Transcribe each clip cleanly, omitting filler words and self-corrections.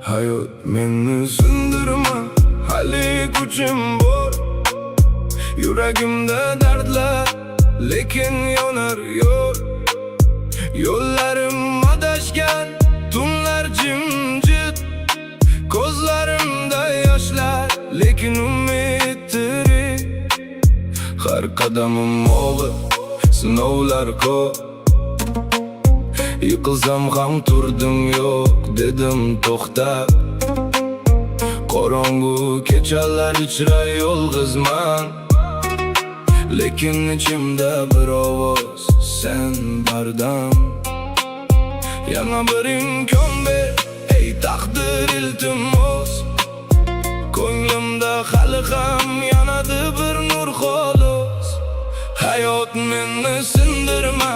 Hayot meni sindirma, hali kuchim bor. Yuragimda dardlar, lekin yonar yo'l. Yo'llarim adashgan, tunlar jimjit. Ko'zlarimda yoshlar, lekin umid tirik. Har qadamim og'ir, sinovlar ko'p. Yiqilsam ham turdim yo'q, dedim to'xtab. Qorong'u kechalar ichra yolg'izman, lekin ichimda bir ovoz, sen bardam. Yana bir imkon ber, ey taqdir iltimos. Ko'nglimda hali ham yonadi bir nur xolos. Hayot meni sindirma,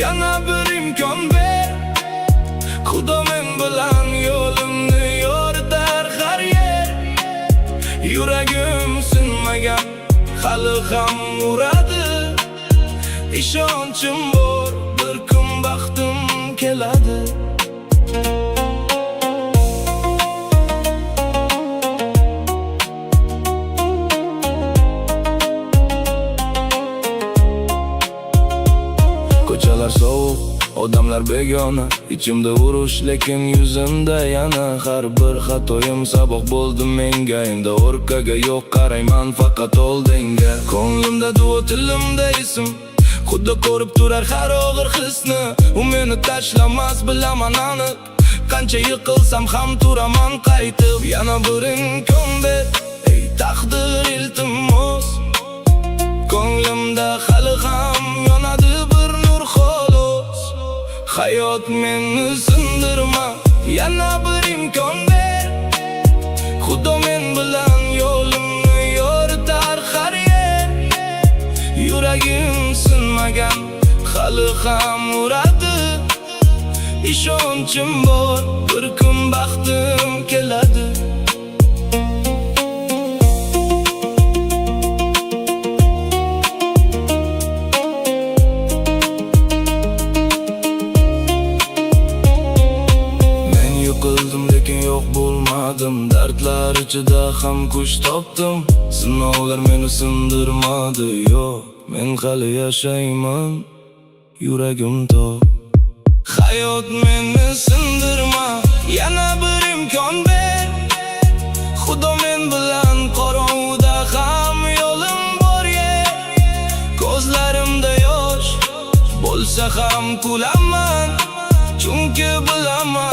yana bir imkon ber. Xudo men bilan yo'limni yoritar har yer. Yuragim sinmagan, hali ham uradi. Ishonchim bor, bir kun baxtim keladi. Ko'chalar sovuq, odamlar begona. Ichimda urush, lekin yuzimda yana har bir xatoyim saboq bo'ldi menga. Endi orqaga yo'q qarayman, faqat oldinga. Ko'nglimda duo, tilimda ism, Xudo ko'rib turar har og'ir hisni. U meni tashlamas, bilaman aniq. Qancha yiqilsam ham turaman qaytib. Yana bir imkon ber, ey taqdir iltimos. Ko'nglimda hali ham yonadi bir nur xolos. Hayot meni sindirma, yana bir imkon ber. Xudo men bilan yo'limni yoritar har yer. Yuragim sinmagan, hali ham uradi. Ishonchim bor, bir kun baxtim keladi. Men yiqildim, lekin yo'q bo'lmadim. Dardlar ichida ham kuch topdim. Sinovlar meni sindirmadi, yo'q, men hali yashayman, yuragim tok. Hayot meni sindirma, yana bir imkon ber. Xudo men bilan qorong'uda ham yo'lim bor yer. Ko'zlarimda yosh bo'lsa ham kulaman, chunki bilaman